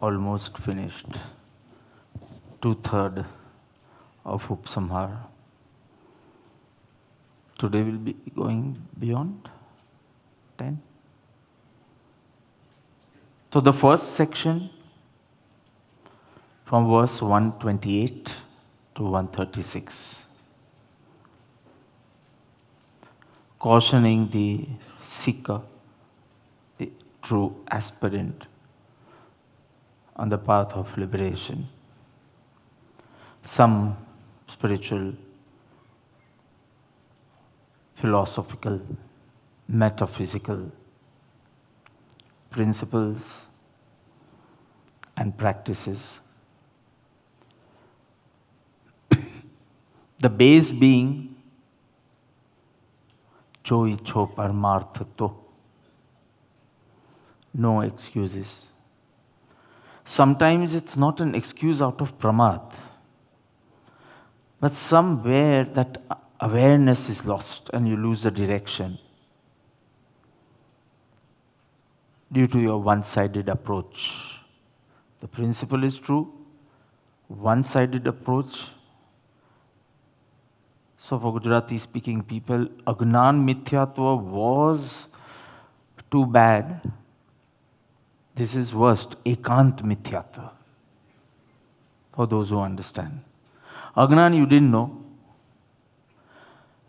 almost finished. 2/3 of Upsamhara. Today we'll be going beyond 10. So the first section from verse 128 to 136, cautioning the seeker, the true aspirant on the path of liberation. Some spiritual, philosophical, metaphysical principles and practices. The base being jo icho paramarth to. No excuses. Sometimes it's not an excuse out of pramad, but somewhere that awareness is lost and you lose the direction due to your one-sided approach. The principle is true, one-sided approach. So for Gujarati-speaking people, Agnan Mithyatva was too bad. This is worst, Ekant Mithyatva, for those who understand. Agnan, you didn't know.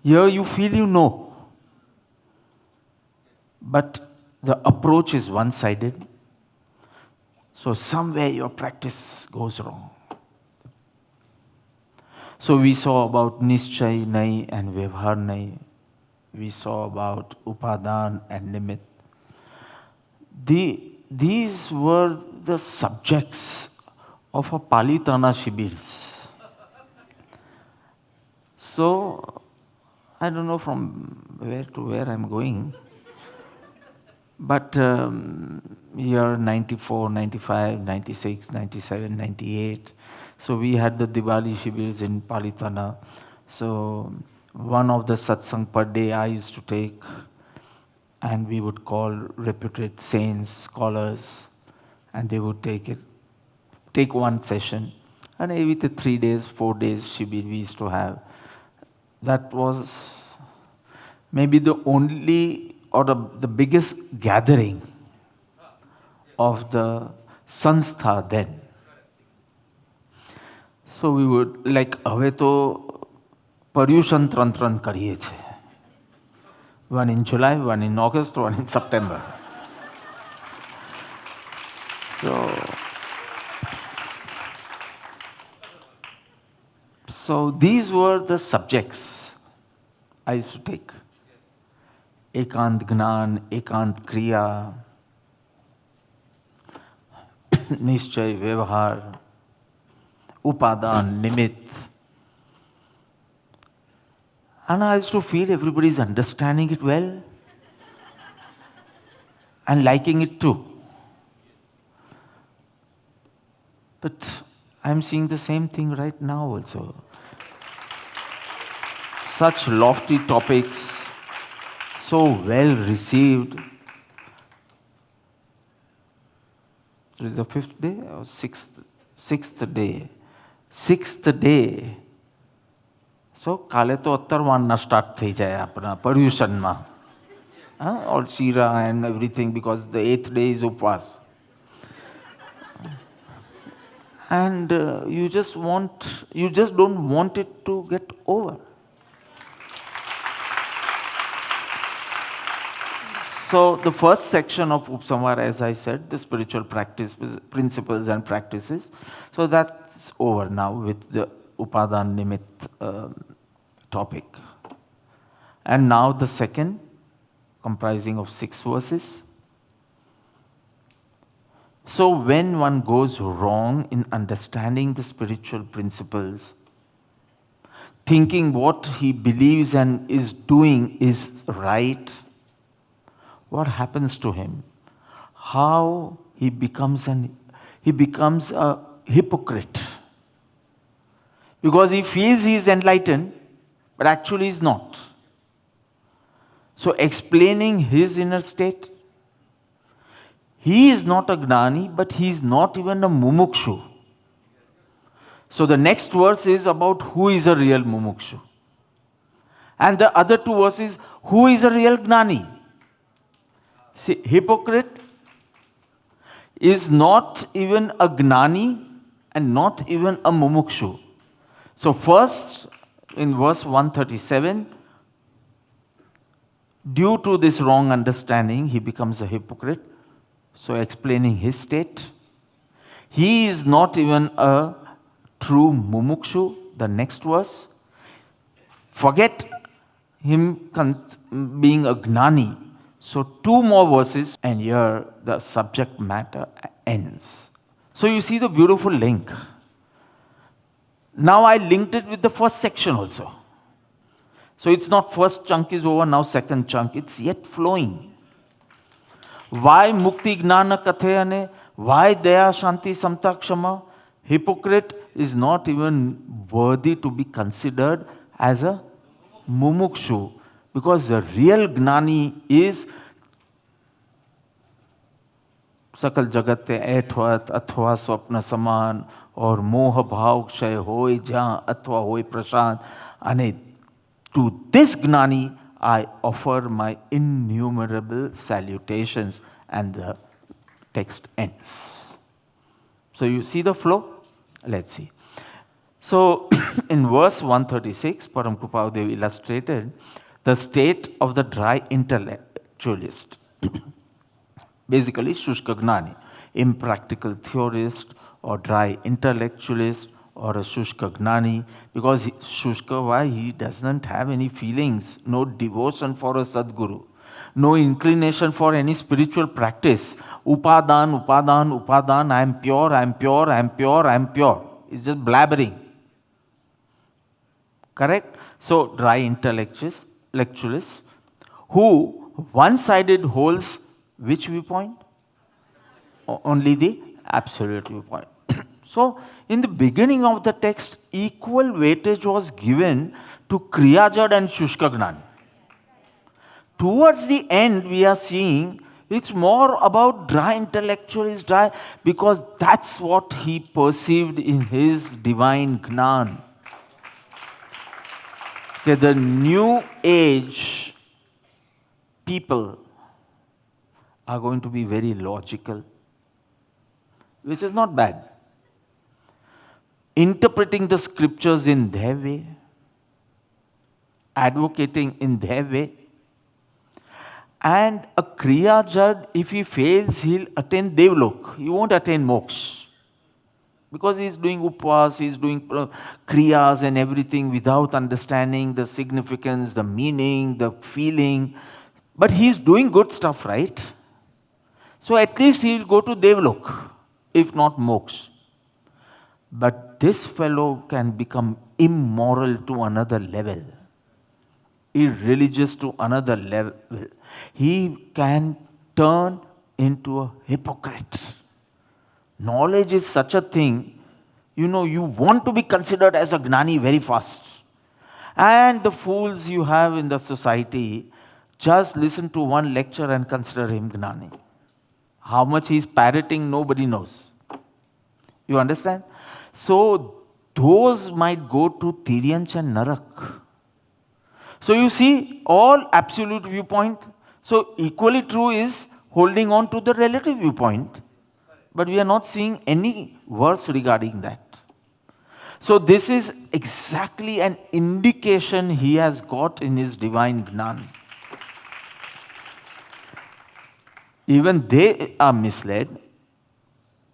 Here you feel you know. But the approach is one-sided. So somewhere your practice goes wrong. So we saw about Nischay Nai and Vyavhar Nai. We saw about Upadan and Nimit. These were the subjects of a Palitana Shibirs. So, I don't know from where to where I'm going. But year 94, 95, 96, 97, 98. So we had the Diwali Shibirs in Palitana. So one of the satsang per day I used to take, and we would call reputed saints, scholars, and they would take one session. And maybe the 3 days, 4 days Shibir we used to have. That was maybe the only or the biggest gathering of the Sanstha then. So we would like, હવે તો પર્યુષણ ત્રણ કરીએ છે. One in July, one in August, one in September. So these were the subjects I used to take. Ekant Gnan, Ekant Kriya, Nischay, Vyavhar, Upadan, Nimit. And I used to feel everybody is understanding it well and liking it too. But I'm seeing the same thing right now also. Such lofty topics, so well received. It is the 5th day or 6th day? 6th day. So, કાલે તો અત્તરવાનના start થઈ જાય આપણા પર્યુષણમાં. All Shira and everything, because the 8th day is Upvas. And you just don't want it to get over. So the first section of Upsamhara, as I said, the spiritual practice, principles and practices. So that's over now with the Upadan Nimit topic. And now the second, comprising of 6 verses. So when one goes wrong in understanding the spiritual principles, thinking what he believes and is doing is right, what happens to him? How he becomes a hypocrite. Because he feels he is enlightened, but actually is not. So explaining his inner state, He is not a Gnani, but he is not even a Mumukshu. So the next verse is about who is a real Mumukshu. And the other two verses, who is a real Gnani? See, hypocrite is not even a Gnani and not even a Mumukshu. So first, in verse 137, due to this wrong understanding, he becomes a hypocrite. So explaining his state. He is not even a true Mumukshu. The next verse. Forget him being a Gnani. So two more verses and here the subject matter ends. So you see the beautiful link. Now I linked it with the first section also. So it's not first chunk is over, now second chunk. It's yet flowing. Why Mukti Gnana Kathayane? Why Daya Shanti Samta Kshama? Hypocrite is not even worthy to be considered as a Mumukshu. Because the real Gnani is सकल जगत ऐठवत अथवा स्वप्न समान और मोह भाव क्षय होय जहाँ अथवा होय प्रशांत अने to this Gnani I offer my innumerable salutations. And the text ends. So you see the flow? Let's see. So in verse 136, Param Kripadev illustrated the state of the dry intellectualist. Basically, Shushka Gnani, impractical theorist or dry intellectualist or a Shushka Gnani, because Shushka, why? He doesn't have any feelings, no devotion for a Sadguru, no inclination for any spiritual practice. Upadan, upadan, upadan, I am pure, I am pure, I am pure, I am pure. It's just blabbering. Correct? So, dry intellectualists who one-sided holds which viewpoint? Only the absolute viewpoint. So, in the beginning of the text, equal weightage was given to Kriyajad and Shushka Gnani. Towards the end, we are seeing it's more about dry intellectualist, dry, because that's what he perceived in his divine Gnan. Okay, the new age people are going to be very logical, which is not bad. Interpreting the scriptures in their way, advocating in their way. And a Kriya Jad, if he fails, he'll attain Devlok. He won't attain Moksha. Because he's doing upvas, he's doing kriyas and everything without understanding the significance, the meaning, the feeling. But he's doing good stuff, right? So at least he'll go to Devlok, if not Moksha. But this fellow can become immoral to another level, irreligious to another level. He can turn into a hypocrite. Knowledge is such a thing, you know, you want to be considered as a Gnani very fast. And the fools you have in the society, just listen to one lecture and consider him Gnani. How much he's parroting, nobody knows. You understand? So, those might go to Tiryanch and Narak. So, you see, all absolute viewpoint. So, equally true is holding on to the relative viewpoint. But we are not seeing any verse regarding that. So, this is exactly an indication he has got in his divine Gnan. Even they are misled,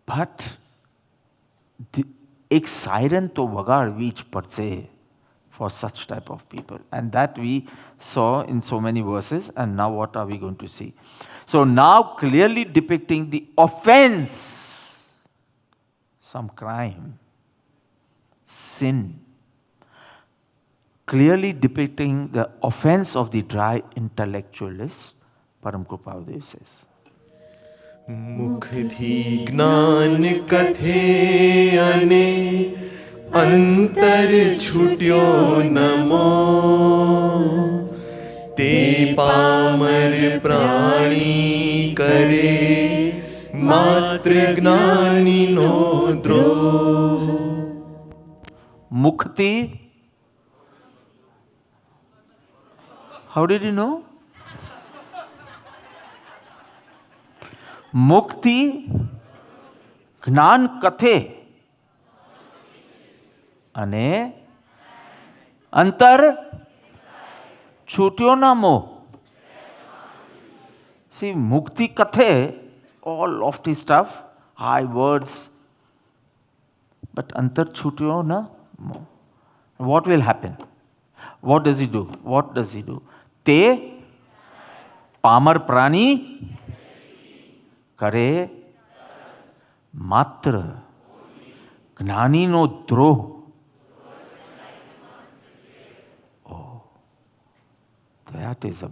but एक siren तो वगाड़ बीच पड़से for such type of people. And that we saw in so many verses, and now what are we going to see? So now clearly depicting the offense, some crime, sin, clearly depicting the offense of the dry intellectualist, Param Kripadev says. मुखधि ज्ञान कथे अने अंतर छुट्यो नमो ते Palmer प्राणी करे માત્ર જ્ઞાનીનો દ્રોહ. Mukti. How did you know? Mukti, જ્ઞાન કથે અને અંતર છૂટ્યો ના મોહ. See, mukti kathe, all lofty stuff, high words, but antar chutyo na moh. What will happen? What does he do? What does he do? Te pamar prani કરે માત્ર જ્ઞાનીનો દ્રોહ. Oh, that is a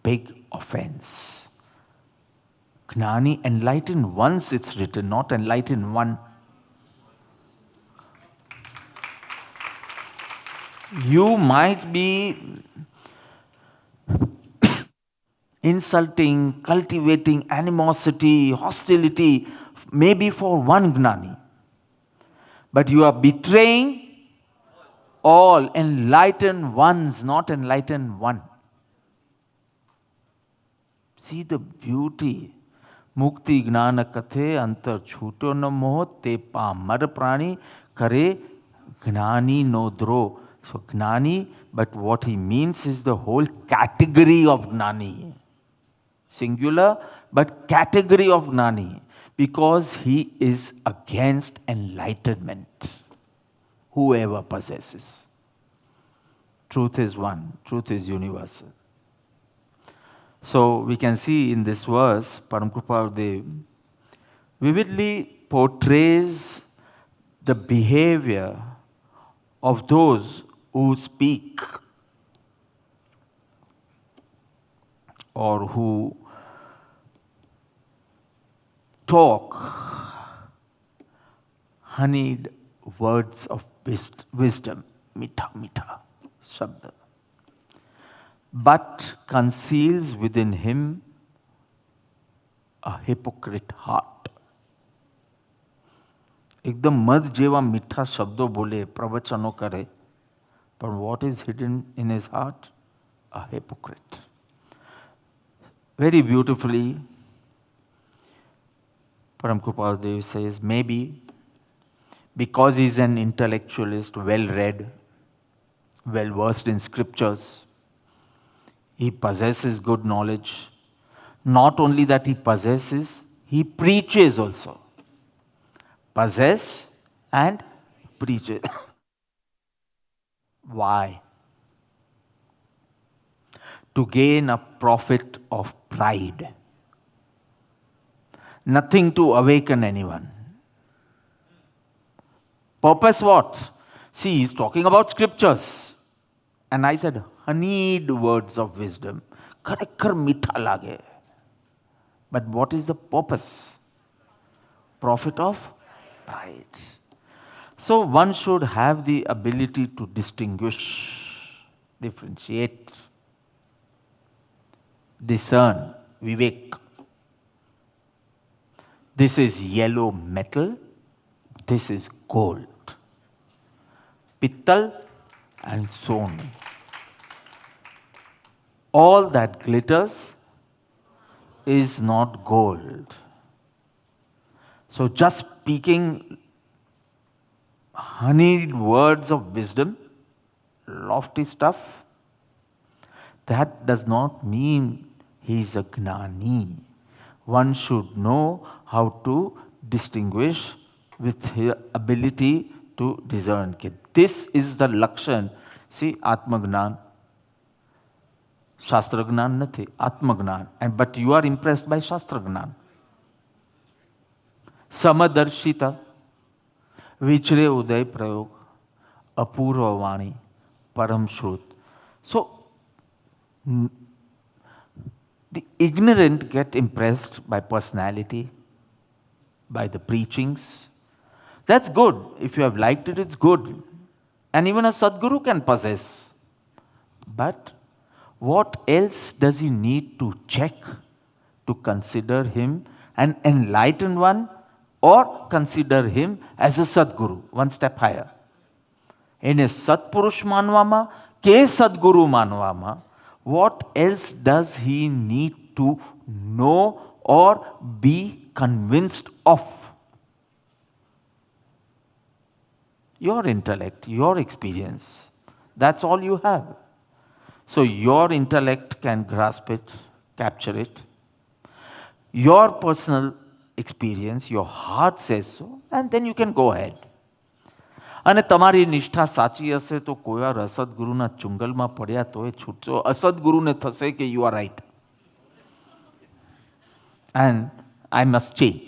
big offense. Gnani, enlightened once, it's written, not enlightened one. You might be insulting, cultivating animosity, hostility, maybe for one Gnani. But you are betraying all enlightened ones, not enlightened one. See the beauty. Mukti gnana kathe antar chhuto na moh te pamar prani kare gnani no dro. So gnani, but what he means is the whole category of gnani. Singular, but category of gnani. Because he is against enlightenment. Whoever possesses. Truth is one. Truth is universal. So we can see in this verse, Param Kripadev vividly portrays the behavior of those who speak or who talk honeyed words of wisdom, mitha mitha shabda, but conceals within him a hypocrite heart. एकदम मध जेवा मीठा शब्दों बोले, प्रवचनों करे, but what is hidden in his heart? A hypocrite. Very beautifully, Param Kripadev says, maybe because he's an intellectualist, well-read, well-versed in scriptures, he possesses good knowledge. Not only that he possesses, he preaches also. Possess and preaches. Why? To gain a profit of pride. Nothing to awaken anyone. Purpose what? See, he's talking about scriptures. And I said, honeyed words of wisdom. Kharakhar mitha lage. But what is the purpose? Profit of pride. So one should have the ability to distinguish, differentiate, discern, vivek. This is yellow metal, this is gold. Pittal and son. All that glitters is not gold. So just speaking honeyed words of wisdom, lofty stuff, that does not mean he is a gnani. One should know how to distinguish with his ability to discern. This is the lakshan. See, Atmagnan. Shastra Gnan nathi, Atmagnan. But you are impressed by Shastra Gnan. Samadarshita, Vichre Uday Prayog, Apurva Vani, Param Shrut. So, the ignorant get impressed by personality, by the preachings. That's good. If you have liked it, it's good. And even a Sadguru can possess. But what else does he need to check to consider him an enlightened one, or consider him as a Sadguru, one step higher. એને સત્પુરુષ માનવામાં કે સદગુરુ માનવામાં, what else does he need to know or be convinced of? Your intellect, your experience. That's all you have. So your intellect can grasp it, capture it. Your personal experience, your heart says so, and then you can go ahead. અને તમારી નિષ્ઠા સાચી હશે તો કોઈ વાર અસદગુરુના ચુંગલમાં પડ્યા તોય છૂટશો. અસદગુરુને થશે કે you are right and I must change.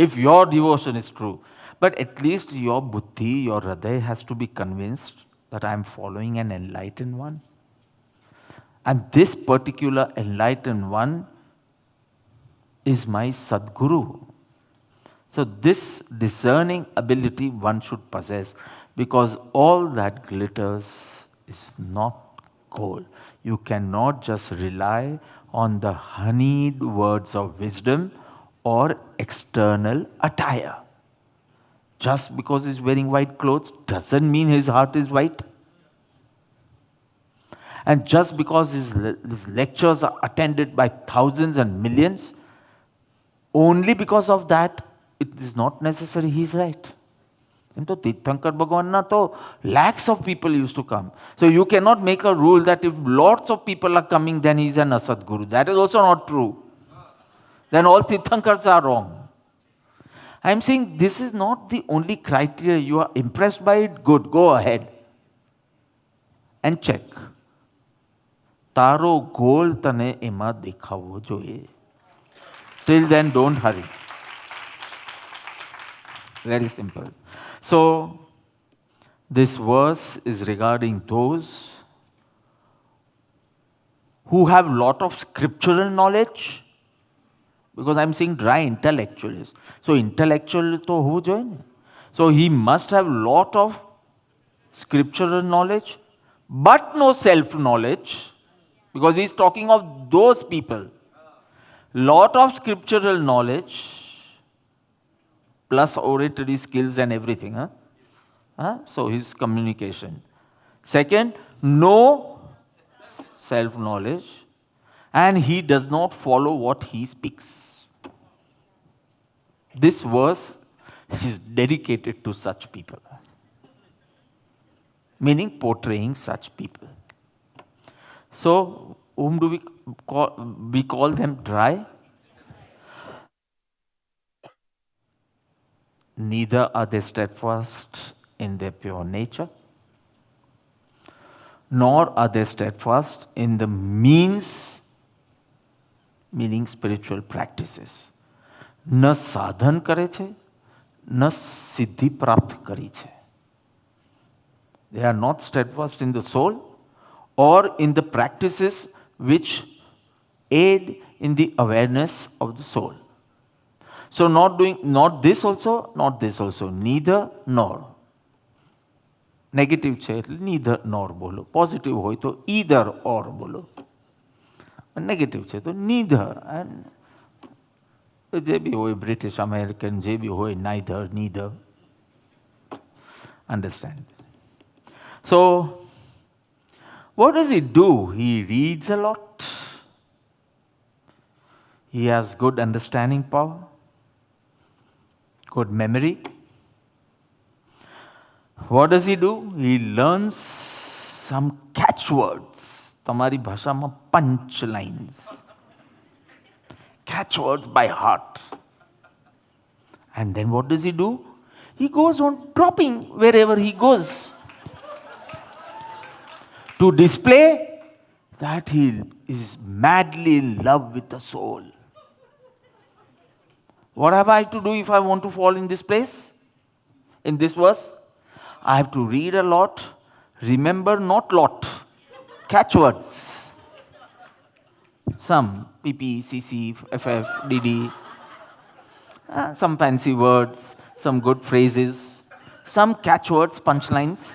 If your devotion is true, but at least your buddhi, your hriday has to be convinced that I am following an enlightened one. And this particular enlightened one is my Sadguru. So this discerning ability one should possess, because all that glitters is not gold. You cannot just rely on the honeyed words of wisdom or external attire. Just because he's wearing white clothes doesn't mean his heart is white. And just because his lectures are attended by thousands and millions, only because of that, it is not necessary he is right. And to Tirthankar Bhagwan to lakhs of people used to come. So you cannot make a rule that if lots of people are coming, then he is an Asatguru. That is also not true. Then all Tirthankars are wrong. I am saying this is not the only criteria. You are impressed by it, good, go ahead and check. Taro goal tane ema dekhawo જોઈએ. Till then, don't hurry. Very simple. So, this verse is regarding those who have lot of scriptural knowledge, because I am saying dry intellectualists. So, intellectual to who join? So, he must have lot of scriptural knowledge, but no self-knowledge, because he is talking of those people. Lot of scriptural knowledge, plus oratory skills and everything. So his communication. Second, no self-knowledge, and he does not follow what he speaks. This verse is dedicated to such people, meaning portraying such people. So, whom do we call? We call them dry. Neither are they steadfast in their pure nature, nor are they steadfast in the means, meaning spiritual practices. न साधन करे छे, न सिद्धि प्राप्त करी छे. They are not steadfast in the soul or in the practices which aid in the awareness of the soul. So not this also, not this also. Neither nor. Negative છે એટલે neither nor બોલો. Positive હોય તો either or બોલો. Negative છે તો neither. And જે બી હોય British American, જે બી હોય neither, neither. Understand? So, what does he do? He reads a lot. He has good understanding power, good memory. What does he do? He learns some catchwords. Tamari bhashama punchlines. Catchwords by heart. And then what does he do? He goes on dropping wherever he goes, to display that he is madly in love with the soul. What have I to do if I want to fall in this place? In this verse? I have to read a lot, remember not lot, catchwords. Some PP, CC, FF, DD, some fancy words, some good phrases, some catchwords, punchlines.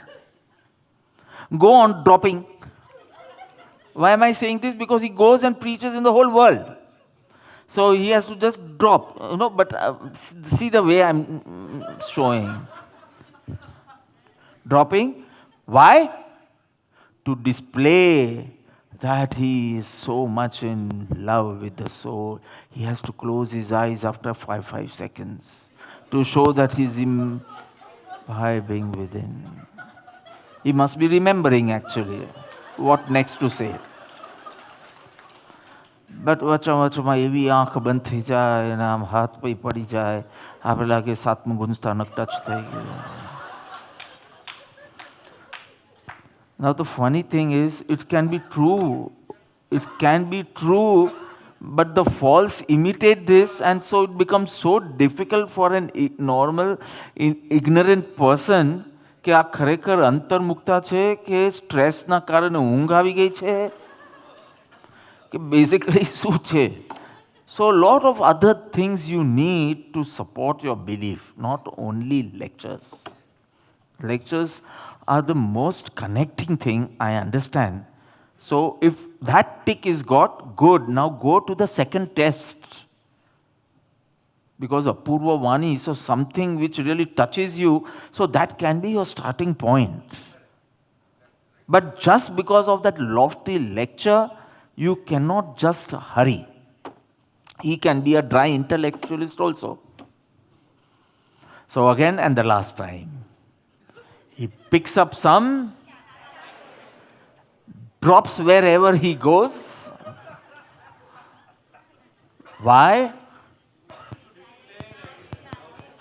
Go on dropping. Why am I saying this? Because he goes and preaches in the whole world. So he has to just drop, but see the way I'm showing. Dropping. Why? To display that he is so much in love with the soul. He has to close his eyes after 5 seconds to show that he's imbibing within. He must be remembering actually what next to say. But વચમાં એવી આંખ બંધ થઈ જાય અને આમ હાથ પೈ પડી જાય, આપણે લાગે સાતમું ગુંજસ્થાનક ટચ થઈ ગયું. Now the funny thing is, it can be true, but the false imitate this, and so it becomes so difficult for an normal, ignorant person કે આ ખરેખર અંતર્મુક્તા છે કે સ્ટ્રેસના કારણે ઊંઘ આવી ગઈ છે કે બેઝિકલી શું છે. So a lot of other things you need to support your belief, not only lectures. Lectures are the most connecting thing, I understand. So if that tick is got, good. Now go to the second test. Because Apurva Vani is something which really touches you, so that can be your starting point. But just because of that lofty lecture, you cannot just hurry. He can be a dry intellectualist also. So again, and the last time, he picks up some, drops wherever he goes. Why?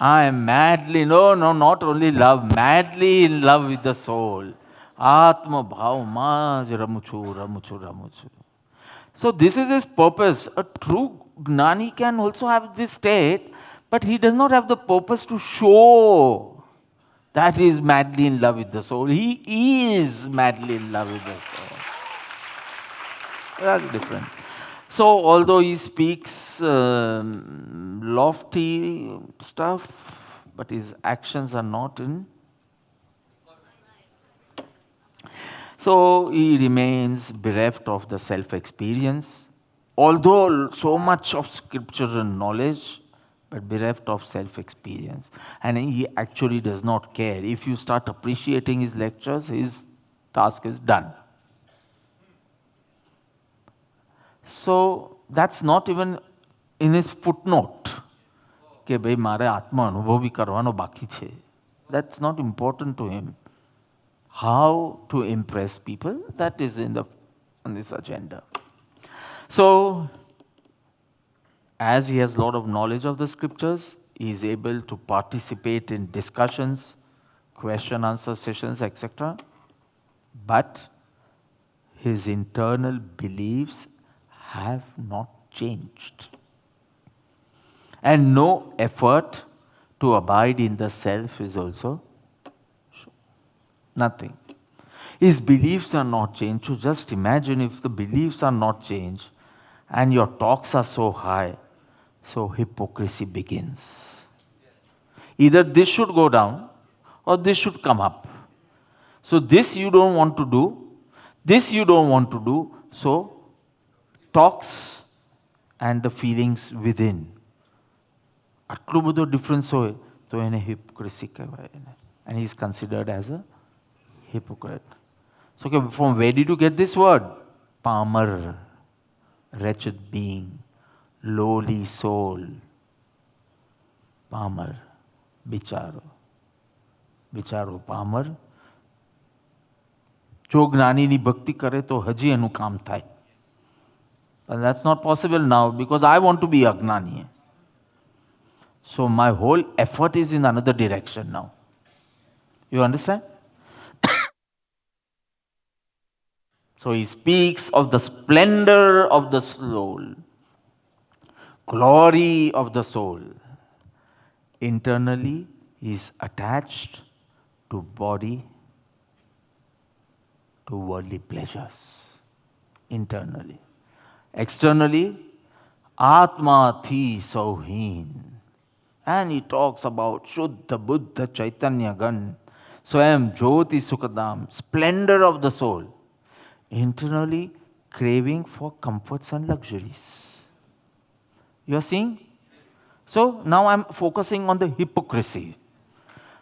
I am madly, no, not only love, madly in love with the soul. Atma bhav maj ramuchu. So this is his purpose. A true Gnani can also have this state, but he does not have the purpose to show that he is madly in love with the soul. He is madly in love with the soul. That's different. So although he speaks lofty stuff, but his actions are not in. So he remains bereft of the self-experience, although so much of scripture and knowledge, but bereft of self-experience. And he actually does not care. If you start appreciating his lectures, his task is done. So that's not even in his footnote. કે ભાઈ મારે આત્મા અનુભવી કરવાનો બાકી છે. That's not important to him. How to impress people, that is on this agenda. So, as he has a lot of knowledge of the scriptures, he is able to participate in discussions, question-answer sessions, etc. But his internal beliefs have not changed. And no effort to abide in the self is also nothing. His beliefs are not changed. So just imagine if the beliefs are not changed and your talks are so high, so hypocrisy begins. Either this should go down or this should come up. So this you don't want to do, this you don't want to do, so talks and the feelings within. આટલું બધો difference હોય તો એને hypocrisy કહેવાય. And he is considered as a hypocrite. So okay, from where did you get this word? Pamar, wretched being, lowly soul. Pamar, bicharo pamar. જો જ્ઞાનીની ભક્તિ કરે તો હજી એનું કામ થાય. But that's not possible now because I want to be Agnani. So my whole effort is in another direction now. You understand? So he speaks of the splendor of the soul, glory of the soul. Internally, he is attached to body, to worldly pleasures. Internally. Externally, Atma thi sauheen. And he talks about Shuddha Buddha Chaitanya Gan, Swayam Jyoti Sukadam, splendor of the soul. Internally, craving for comforts and luxuries. You are seeing? So now I'm focusing on the hypocrisy.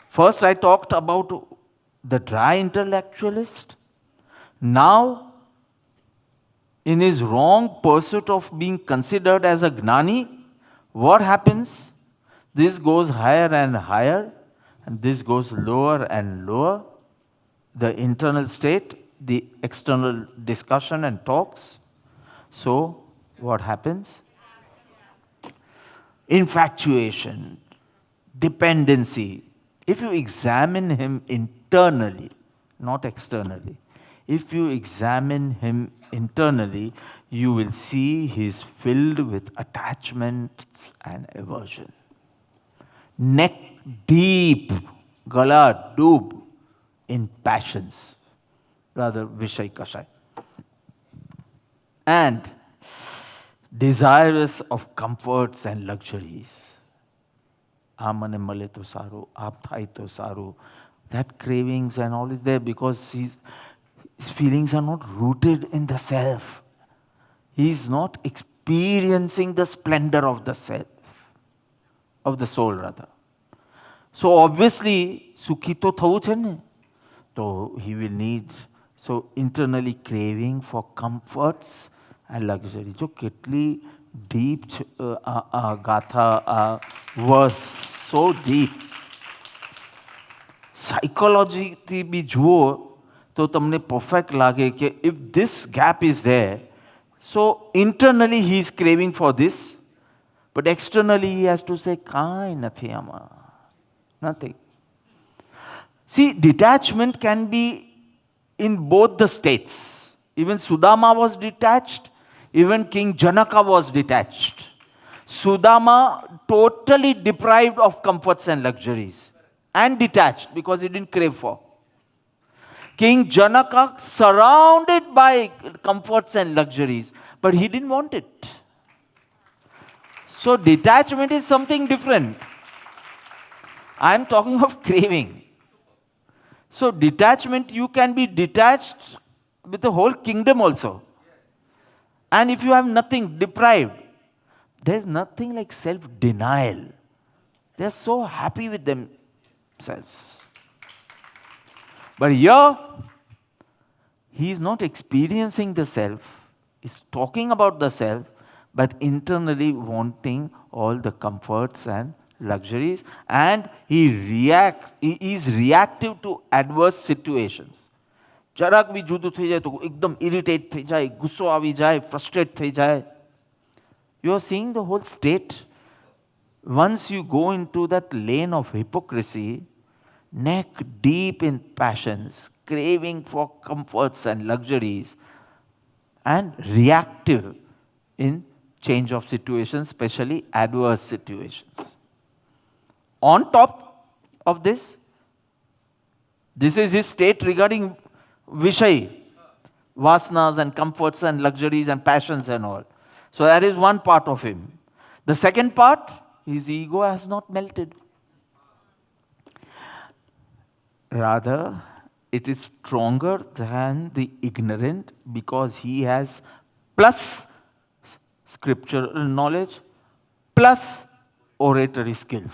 First, I talked about the dry intellectualist. Now, in his wrong pursuit of being considered as a gnani, what happens? This goes higher and higher, and this goes lower and lower. The internal state, the external discussion and talks. So, what happens? Infatuation, dependency. If you examine him internally, not externally, if you examine him internally, you will see he's filled with attachments and aversion. Neck deep, gala doob in passions, rather Vishay Kashay. And desirous of comforts and luxuries. Amane male to saru, aap thai to saru. That cravings and all is there because his feelings are not rooted in the self. He is not experiencing the splendor of the self, of the soul rather. So obviously, sukhi to thau chhe ne. So he will need, so internally craving for comforts and luxury. जो कितनी deep गाथा was so deep. Psychology थी भी जुओ तो तमने perfect लागे कि if this gap is there, so internally he is craving for this, but externally he has to say kai nathi ama, nothing. See, detachment can be in both the states. Even Sudama was detached. Even King Janaka was detached. Sudama totally deprived of comforts and luxuries and detached because he didn't crave for. King Janaka surrounded by comforts and luxuries, but he didn't want it. So detachment is something different. I am talking of craving. So detachment, you can be detached with the whole kingdom also. And if you have nothing, deprived, there's nothing like self-denial. They're so happy with themselves. But here, he is not experiencing the self, he's talking about the self, but internally wanting all the comforts and luxuries, and he is reactive to adverse situations. જરાક બી જુદું થઈ જાય તો એકદમ irritate થઈ જાય, ગુસ્સો આવી જાય, ફ્રસ્ટ્રેટ થઈ જાય. You are seeing the whole state. Once you go into that lane of hypocrisy, neck deep in passions, craving for comforts and luxuries, and reactive in change of situations, especially adverse situations. On top of this is his state regarding Vishay, vasanas and comforts and luxuries and passions and all. So that is one part of him. The second part, his ego has not melted. Rather, it is stronger than the ignorant because he has plus scriptural knowledge, plus oratory skills.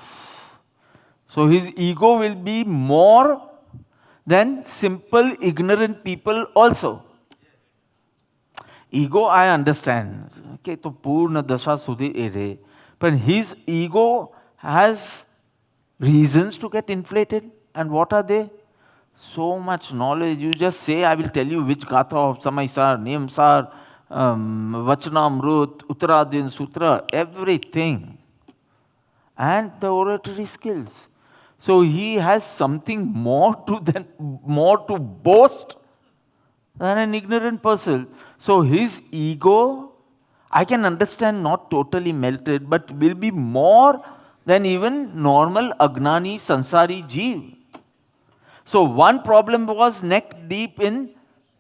So his ego will be more than simple ignorant people also. Ego, I understand. Okay, to Purna Dasha Sudhi Ere. But his ego has reasons to get inflated. And what are they? So much knowledge. You just say, I will tell you which Gatha of Samaisar, Niyamsar, Vachanamrut, Uttaradin, Sutra, everything. And the oratory skills. So he has something more to boast than an ignorant person. So his ego, I can understand, not totally melted, but will be more than even normal Agnani Sansari Jeev. So one problem was neck deep in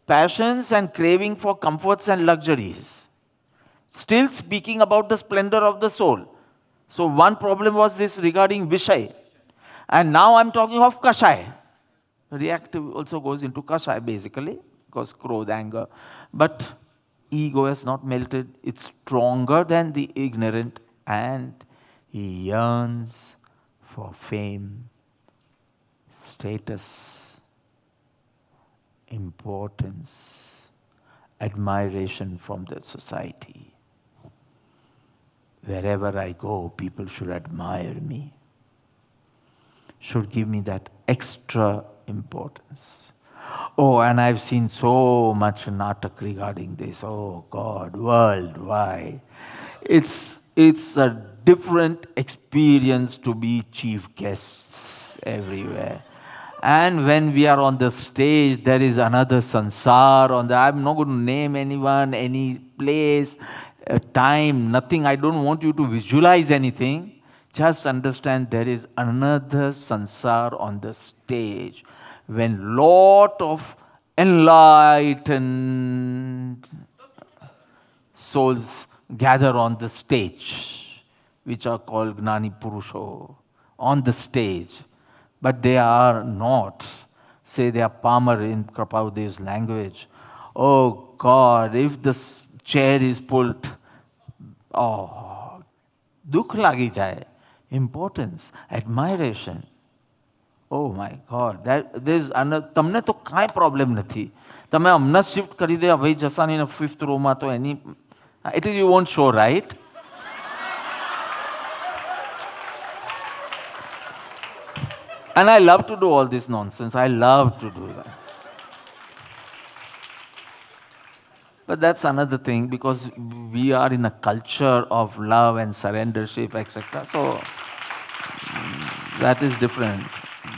passions and craving for comforts and luxuries. Still speaking about the splendor of the soul. So one problem was this regarding Vishay. And now I'm talking of Kashai. Reactive also goes into Kashai basically, because krodh, anger. But ego has not melted. It's stronger than the ignorant and he yearns for fame, status, importance, admiration from the society. Wherever I go, people should admire me, should give me that extra importance. Oh, and I've seen so much natak regarding this. Oh God, worldwide. It's a different experience to be chief guests everywhere. And when we are on the stage, there is another sansar on the, I'm not going to name anyone, any place, time, nothing. I don't want you to visualize anything. Just understand there is another sansar on the stage when lot of enlightened souls gather on the stage, which are called Gnani Purusho, on the stage. But they are not, say they are Palmer in Krapaude's language. Oh God, if the chair is pulled, oh, dukh lagi jaye. Importance, admiration. Oh my God, there's તમને તો કાંઈ problem નથી. તમે હમણાં shift કરી દે ભાઈ જસાનીને 5th row માં તો એની it is you won't show, right? And I love to do all this nonsense. I love to do that. But that's another thing because we are in a culture of love and surrendership, etc. So that is different.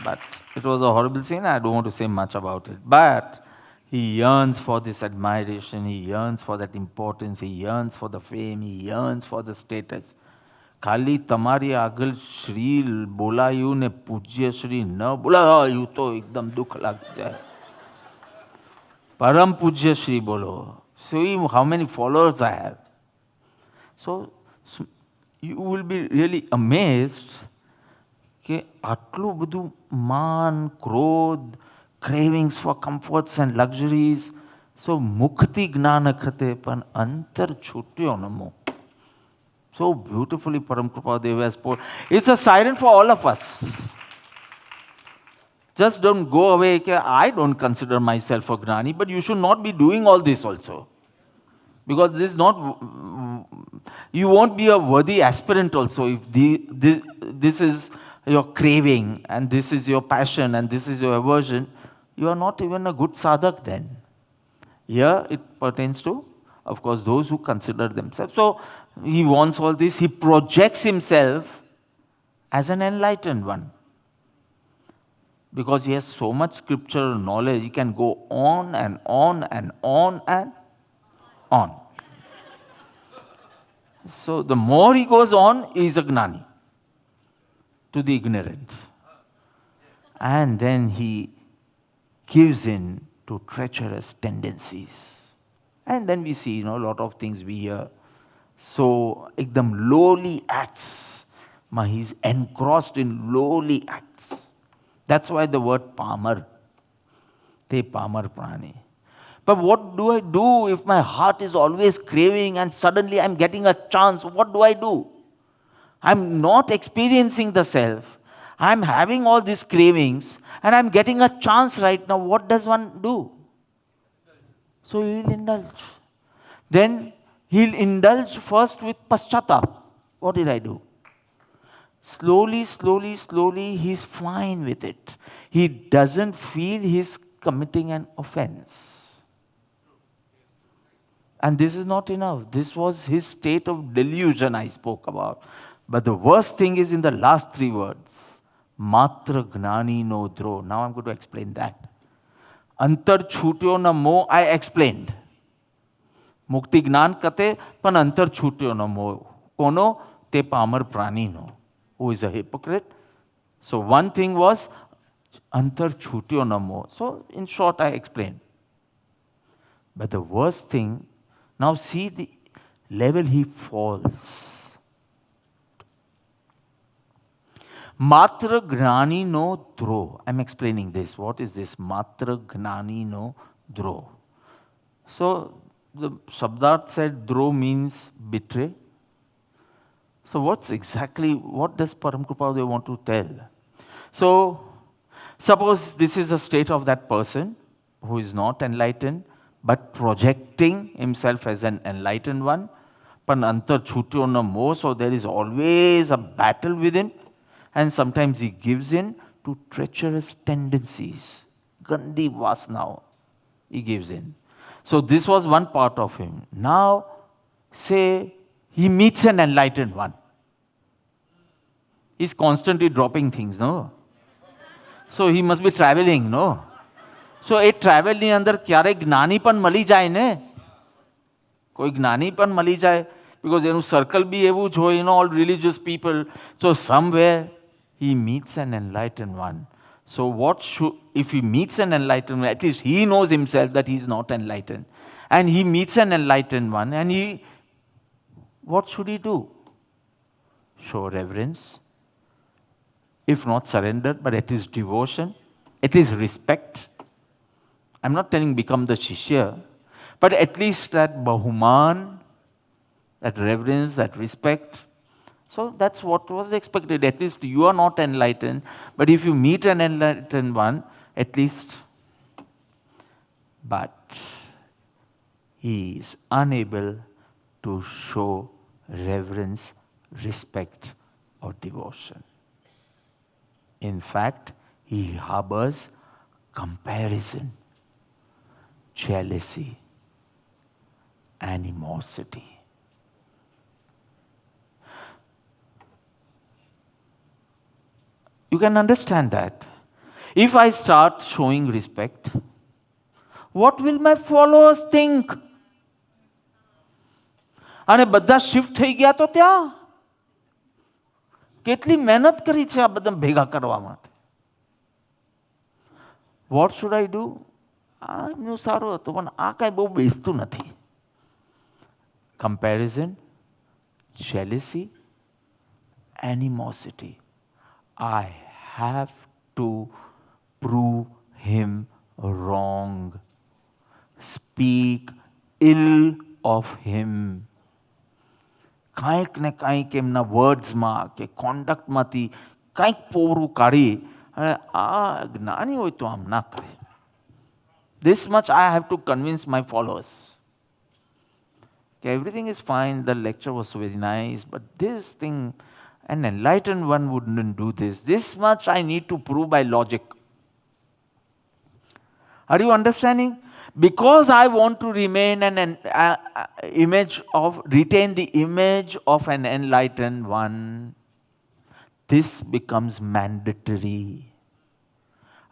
But it was a horrible scene. I don't want to say much about it. But he yearns for this admiration. He yearns for that importance. He yearns for the fame. He yearns for the status. ખાલી તમારી આગળ શ્રી બોલાયું ને પૂજ્ય શ્રી ન બોલાયું તો એકદમ દુઃખ લાગી જાય. પરમ પૂજ્ય શ્રી બોલો. See how many followers I have. So you will be really amazed કે આટલું બધું માન, ક્રોધ, cravings for comforts and luxuries. So મુક્તિ જ્ઞાન અખતે પણ અંતર છૂટ્યો ન મોહ. So beautifully Param Kripadev has put. It's a siren for all of us. Just don't go away. I don't consider myself a Gnani, but you should not be doing all this also. Because this is not, you won't be a worthy aspirant also if this is your craving and this is your passion and this is your aversion. You are not even a good sadhak then. Here it pertains to, of course, those who consider themselves. So he wants all this. He projects himself as an enlightened one. Because he has so much scriptural knowledge, he can go on and on and on and on. So the more he goes on, he is a Gnani to the ignorant. And then he gives in to treacherous tendencies. And then we see, a lot of things we hear. So, ekdam lowly acts. He's engrossed in lowly acts. That's why the word Palmer. Te Palmer Prani. But what do I do if my heart is always craving and suddenly I'm getting a chance? What do I do? I'm not experiencing the self. I'm having all these cravings and I'm getting a chance right now. What does one do? So he will indulge. Then he'll indulge first with paschatap. What did I do? Slowly, slowly, slowly, he's fine with it. He doesn't feel he's committing an offense. And this is not enough. This was his state of delusion I spoke about. But the worst thing is in the last 3 words. Matra gnani no dro. Now I'm going to explain that. Antar chhutyo na moh, I explained. Mukti Gnan kate, pan antar chhutyo na moh. Kono te Palmer Prani no. Who is a hypocrite. So one thing was antar chhutyo na moh. So in short I explained. But the worst thing, now see the level he falls. Matra Gnani no dro. I'm explaining this. What is this? Matra Gnani no dro. So the Shabdarth said dro means betray. So what does Param Kripaludev want to tell? So suppose this is a state of that person who is not enlightened, but projecting himself as an enlightened one. Pan antar chhutyo na moh, so there is always a battle within, and sometimes he gives in to treacherous tendencies. Gandhi vasna, he gives in. So this was one part of him. Now, say he meets an enlightened one. He's constantly dropping things, no? So he must be traveling, no? So A travel ની અંદર ક્યારેક જ્ઞાની પણ મળી જાય ને, કોઈ જ્ઞાની પણ મળી જાય, because એનું સર્કલ બી એવું જ હોય, all religious people. So somewhere he meets an enlightened one. So if he meets an enlightened one, at least he knows himself that he is not enlightened. And he meets an enlightened one, and what should he do? Show reverence. If not surrender, but at least devotion, at least respect. I'm not telling become the Shishya, but at least that Bahuman, that reverence, that respect. So that's what was expected. At least you are not enlightened, but if you meet an enlightened one, at least. But he is unable to show reverence, respect, or devotion. In fact, he harbors comparison, jealousy, animosity. You can understand that. If I start showing respect, what will my followers think? અને બધા shift થઈ ગયા તો ત્યાં કેટલી મહેનત કરી છે આ બધા ભેગા કરવા માટે. What should I do? એમનું સારું હતું પણ આ કાંઈ બહુ બેસતું નથી. Comparison, jealousy, animosity. I have to prove him wrong. Speak ill of him. કાંઈક ને કાંઈક એમના વર્ડ્સમાં કે કોન્ડક્ટમાંથી કાંઈક પોરું કાઢી અને આ જ્ઞાની હોય તો આમ ના કરે. This much I have to convince my followers. Okay, everything is fine, the lecture was very nice, but this thing, an enlightened one wouldn't do this. This much I need to prove by logic. Are you understanding? Because I want to remain retain the image of an enlightened one, this becomes mandatory.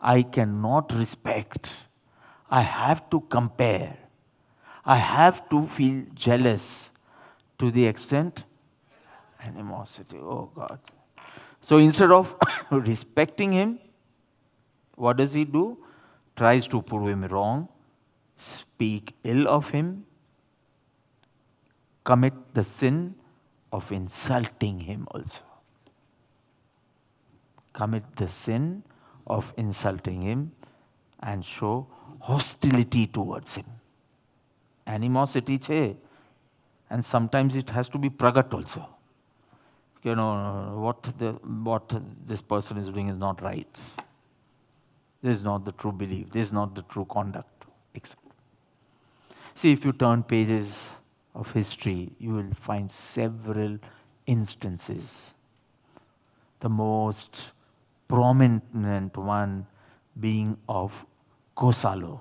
I cannot respect. I have to compare. I have to feel jealous to the extent animosity. Oh God. So instead of respecting him, what does he do? Tries to prove him wrong, speak ill of him, commit the sin of insulting him also. Commit the sin of insulting him and show hostility towards him. Animosity che, and sometimes it has to be pragat also. You know, what this person is doing is not right. This is not the true belief. This is not the true conduct. See, if you turn pages of history, you will find several instances. The most prominent one being of Gosala.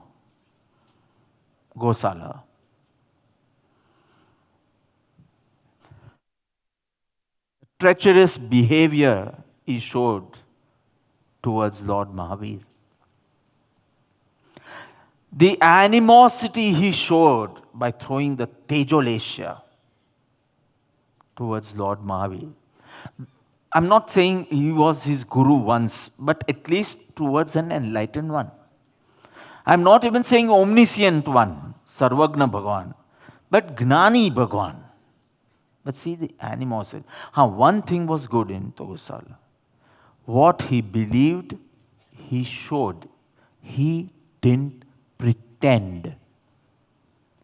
Treacherous behavior he showed towards Lord Mahavir. The animosity he showed by throwing the Tejolesha towards Lord Mahavir. I'm not saying he was his guru once, but at least towards an enlightened one. I'm not even saying omniscient one, Sarvagna Bhagavan, but Gnani Bhagavan. But see the animosity. One thing was good in Gosala. What he believed, he showed. He didn't pretend.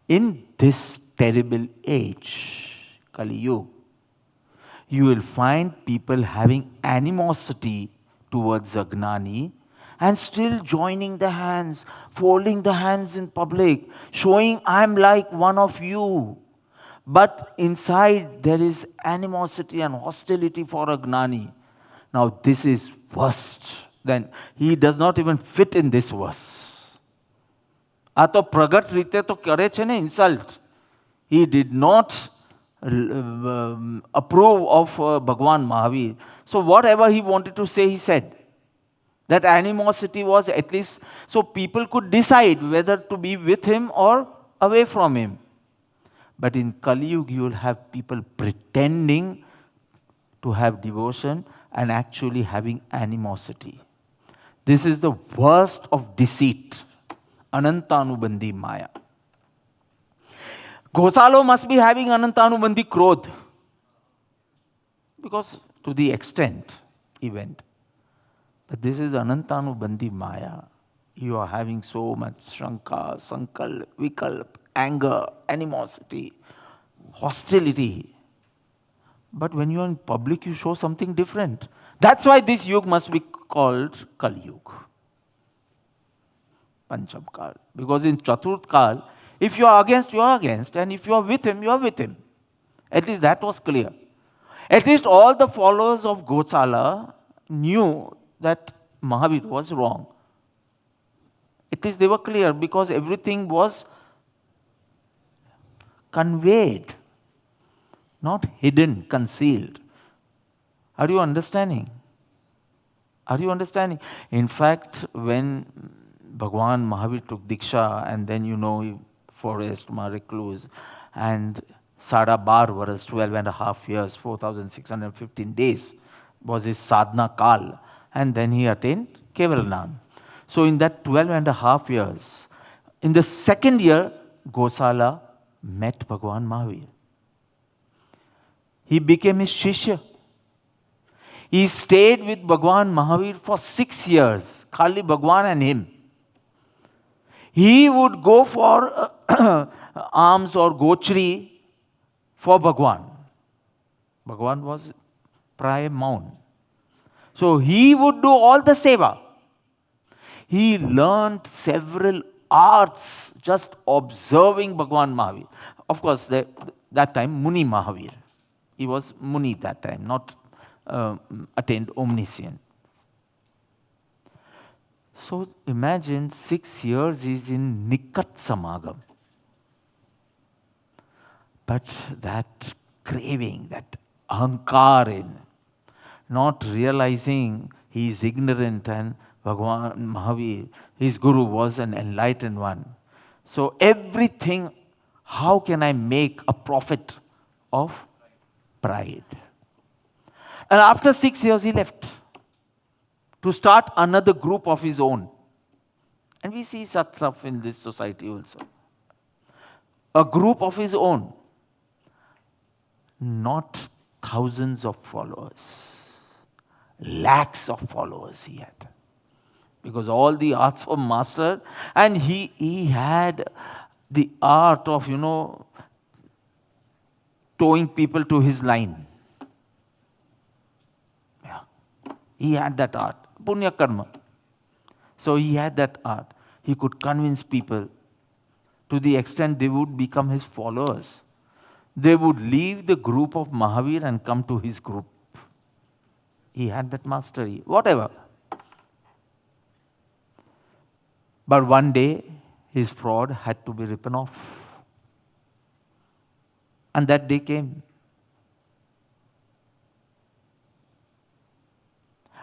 In this terrible age, Kali Yuga, you will find people having animosity towards a Gnani and still joining the hands, folding the hands in public, showing I'm like one of you. But inside there is animosity and hostility for a Gnani. Now this is worst. Then he does not even fit in this verse. આ તો પ્રગટ રીતે તો કરે છે ને insult. He did not approve of Bhagwan Mahavir. So whatever he wanted to say, he said. That animosity was at least, so people could decide whether to be with him or away from him. But in Kali Yuga, you will have people pretending to have devotion and actually having animosity. This is the worst of deceit. Anantanubandhi Maya. Ghosalo must be having Anantanubandhi Krodh. Because to the extent he went. But this is Anantanubandhi Maya. You are having so much Shanka, Sankalp, Vikalp, anger, animosity, hostility. But when you are in public, you show something different. That's why this yuga must be called Kali Yuga. Pancham Kal. Because in Chaturth Kal, if you are against, you are against. And if you are with him, you are with him. At least that was clear. At least all the followers of Gosala knew that Mahavir was wrong. At least they were clear because everything was conveyed, not hidden, concealed. Are you understanding? Are you understanding? In fact, when Bhagwan Mahavir took Diksha and then forest, recluse, and Sada Bar Varas, 12.5 years, 4,615 days was his sadhana kal. And then he attained Kevalanam. So in that 12.5 years, in the second year, Gosala met Bhagwan Mahavir. He became his Shishya. He stayed with Bhagwan Mahavir for 6 years, Khali Bhagwan and him. He would go for alms or gochri for Bhagwan. Bhagwan was Praya Maun. So he would do all the seva. He learned several arts just observing Bhagwan Mahavir. Of course, that time Muni Mahavir. He was Muni that time, not attained omniscient. So imagine 6 years is in Nikat Samagam. But that craving, that ahankar in, not realizing he is ignorant and Bhagwan Mahavir, his guru, was an enlightened one. So everything, how can I make a profit of pride? And after 6 years he left to start another group of his own. And we see such stuff in this society also. A group of his own. Not thousands of followers. Lakhs of followers he had. Because all the arts were mastered and he had the art of, towing people to his line. Yeah. He had that art. Punya karma. So he had that art. He could convince people to the extent they would become his followers. They would leave the group of Mahavir and come to his group. He had that mastery. Whatever. But one day, his fraud had to be ripped off. And that day came.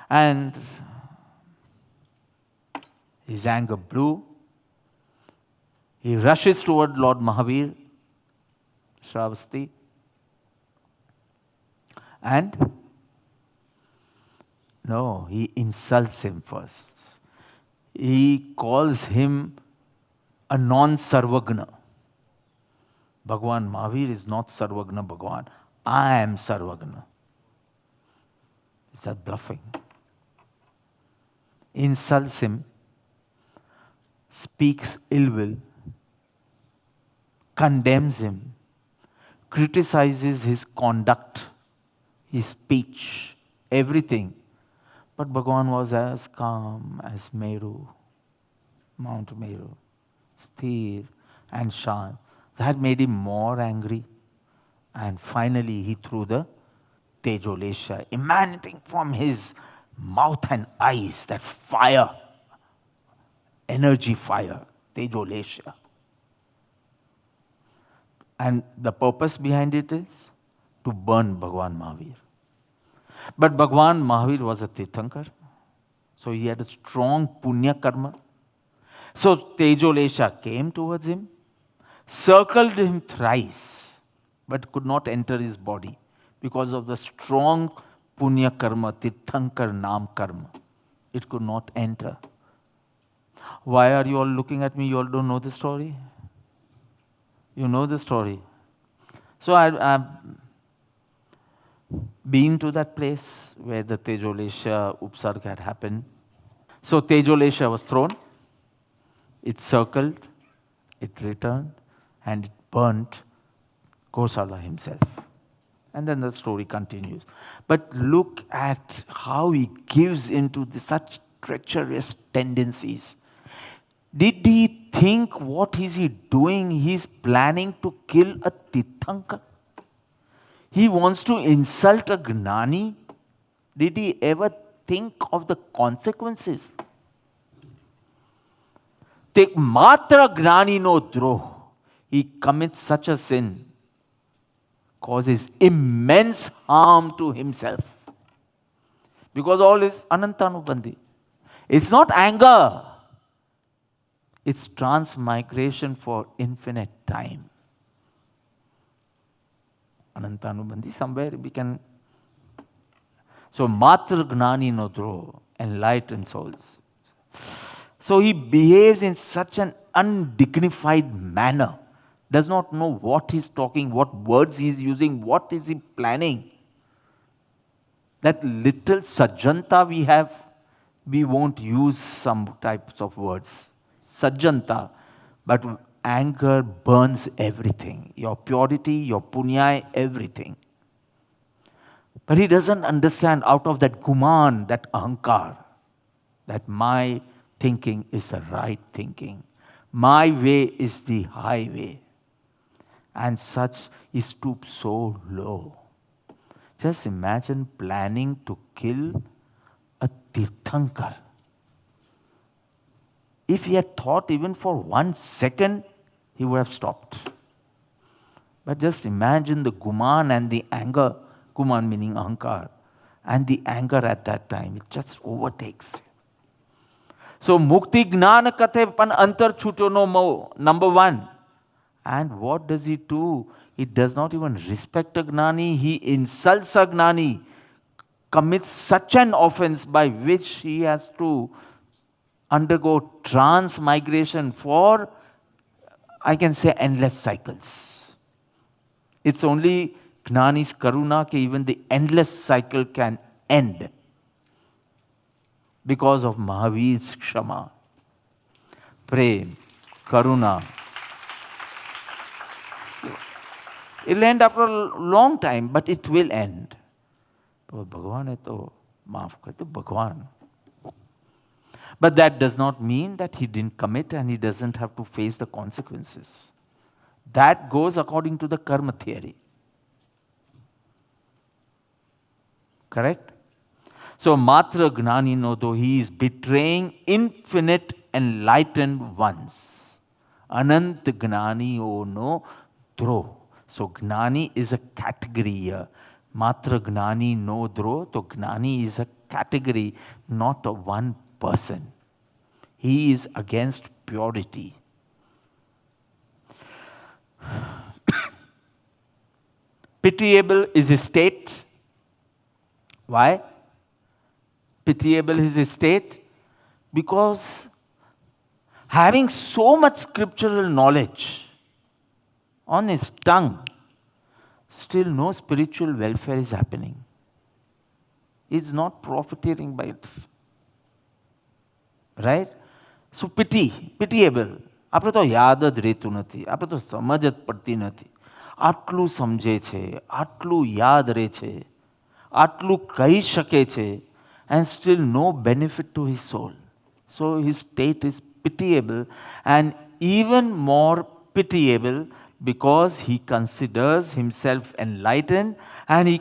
And his anger blew. He rushes toward Lord Mahavir, Shravasti, and no, he insults him first. He calls him a non-Sarvagna. Bhagwan Mahavir is not Sarvagna Bhagwan. I am Sarvagna. Is that bluffing? Insults him, speaks ill will, condemns him, criticizes his conduct his speech, everything. But Bhagavan was as calm as Meru, Mount Meru, sthir and shant. That made him more angry. And finally he threw the Tejolesha, emanating from his mouth and eyes, that fire, energy fire, Tejolesha. And the purpose behind it is to burn Bhagavan Mahavir. But Bhagavan Mahavir was a Tirthankar, so he had a strong punya karma. So Tejolesha came towards him, circled him thrice, but could not enter his body because of the strong punya karma, Tirthankar Nam karma. It could not enter. Why are you all looking at me? You all don't know the story? You know the story. So I've been to that place where the Tejolesha Upsarg had happened. So Tejolesha was thrown, it circled, it returned, and it burnt Kosala himself. And then the story continues. But look at how he gives into such treacherous tendencies. Did he think, what is he doing? He's planning to kill a Tirthankar. He wants to insult a Gnani. Did he ever think of the consequences? Take matra Gnani no droh. He commits such a sin, causes immense harm to himself. Because all is Anantanubandhi. It's not anger. It's transmigration for infinite time. Anantanubandhi, somewhere we can. So, Matra Gnani no droh, enlightened souls. So, he behaves in such an undignified manner, does not know what he's talking, what words he's using, what is he planning. That little sajjanta we have, we won't use some types of words. Sajjanta, but anger burns everything. Your purity, your punya, everything. But he doesn't understand out of that guman, that ahankar, that my thinking is the right thinking. My way is the highway. And such he stoops so low. Just imagine planning to kill a Tirthankar. If he had thought even for 1 second, he would have stopped. But just imagine the guman and the anger, guman meaning ahankar, and the anger at that time, it just overtakes him. So, mukti gnana kathe pan antar chuto no mo, number 1. And what does he do? He does not even respect a Gnani, he insults a Gnani, commits such an offense by which he has to undergo transmigration for, I can say, endless cycles. It's only Gnani's karuna that even the endless cycle can end because of Mahavir's kshama, prem, karuna. It'll end after a long time, but it will end. Bhagavan hai to maaf kar do, Bhagavan. But that does not mean that he didn't commit and he doesn't have to face the consequences. That goes according to the karma theory. Correct? So, matra gnani no do, he is betraying infinite enlightened ones. Anant gnani o no dro. So, gnani is a category here. Matra gnani no dro. So, gnani is a category, not a one person. He is against purity. Pitiable is his state. Why? Pitiable is his state because having so much scriptural knowledge on his tongue, still no spiritual welfare is happening. He's not profiting by it. Right? So pitiable. આપણે તો યાદ જ રહેતું નથી, આપણે તો સમજ જ પડતી નથી. આટલું સમજે છે, આટલું યાદ રહે છે, આટલું કહી શકે છે and still no benefit to his soul. So his state is pitiable, and even more pitiable because he considers himself enlightened, and he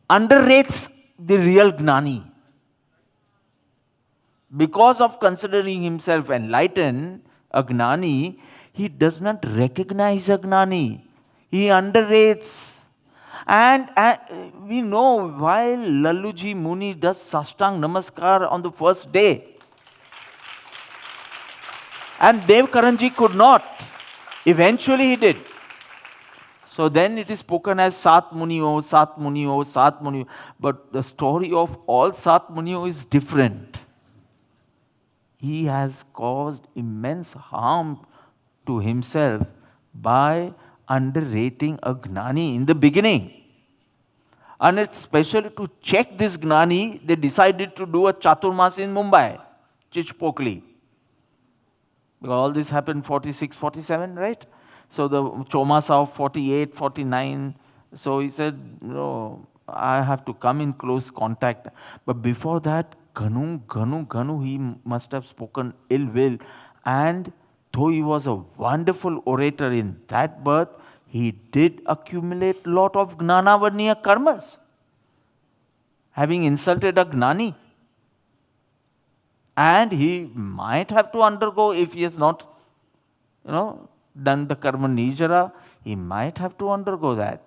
underrates the real Gnani. Because of considering himself enlightened, a Gnani, he does not recognize a Gnani. He underrates. And we know while Laluji Muni does Sastang Namaskar on the first day, and Dev Karanji could not. Eventually he did. So then it is spoken as Sat Munio, Sat Munio, Sat Munio. But the story of all Sat Munio is different. He has caused immense harm to himself by underrating a Gnani in the beginning. And especially to check this Gnani, they decided to do a Chaturmas in Mumbai, Chichpokli. Because all this happened 46, 47, right? So the Chomasa of 48, 49. So he said, no, I have to come in close contact. But before that, Ganu, he must have spoken ill will. And though he was a wonderful orator in that birth, he did accumulate lot of Gnanavarniya karmas, having insulted a Gnani. And he might have to undergo, if he has not, done the karma nijara, he might have to undergo that.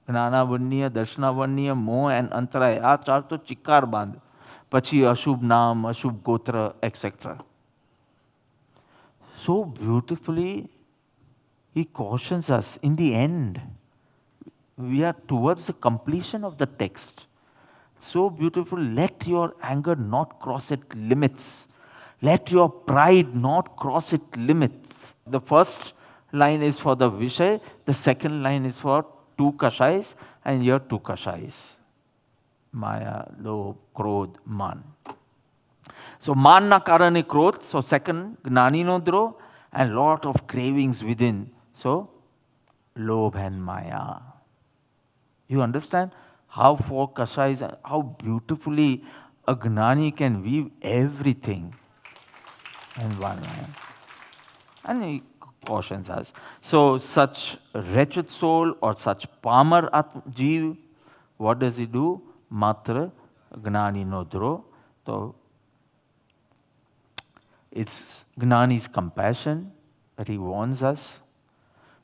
Gnanavarniya, Darshanavarniya, Moh and Antaraya, આ ચાર તો ચિક્કાર બાંધ. પછી અશુભ નામ, અશુભ ગોત્ર, etc. So beautifully, he cautions us in the end. We are towards the completion of the text. So beautiful, let your anger not cross its limits. Let your pride not cross its limits. The first line is for the Vishay, the second line is for two Kashais, and here two Kashais. Maya, Lobh, Krodh, Man. So Man na karane Krodh, so second Gnani no Droh, and lot of cravings within. So Lobh and Maya. You understand how four Kashais, how beautifully a Gnani can weave everything in one line. And he cautions us. So such wretched soul or such Pamar Jeev, what does he do? Matra Gnani no Droh. So it's Gnani's compassion that he warns us.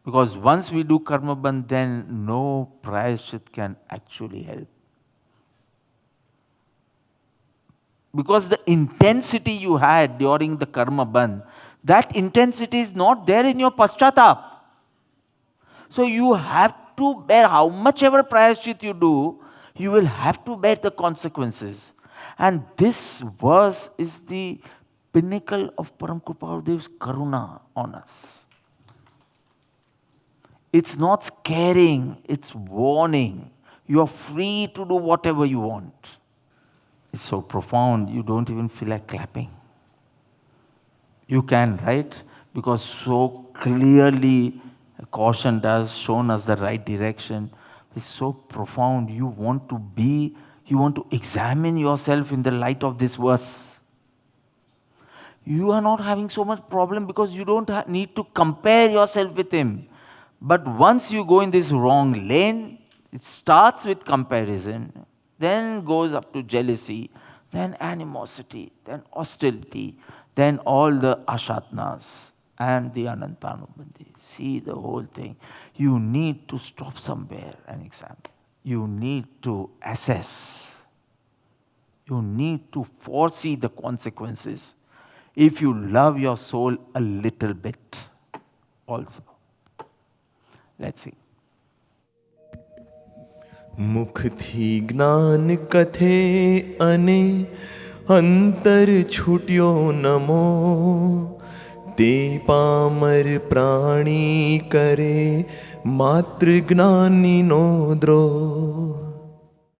Because once we do karma bandh, then no prayashchit can actually help. Because the intensity you had during the karma bandh, that intensity is not there in your paschatap. So you have to bear, how much ever prayashchit you do, you will have to bear the consequences. And this verse is the pinnacle of Param Kripalu's karuna on us. It's not scaring, it's warning. You are free to do whatever you want. It's so profound, you don't even feel like clapping. You can, right? Because so clearly cautioned us, shown us the right direction. It's so profound. You want to examine yourself in the light of this verse. You are not having so much problem because you don't need to compare yourself with him. But once you go in this wrong lane, it starts with comparison, then goes up to jealousy, then animosity, then hostility, then all the ashatnas and the anantanubandhi. See the whole thing. You need to stop somewhere and examine. You need to assess. You need to foresee the consequences if you love your soul a little bit also. Let's see. મુખથી જ્ઞાન કથે અને અંતર છૂટ્યો નમો તે પામર પ્રાણી કરે માત્ર જ્ઞાનીનો દ્રોહ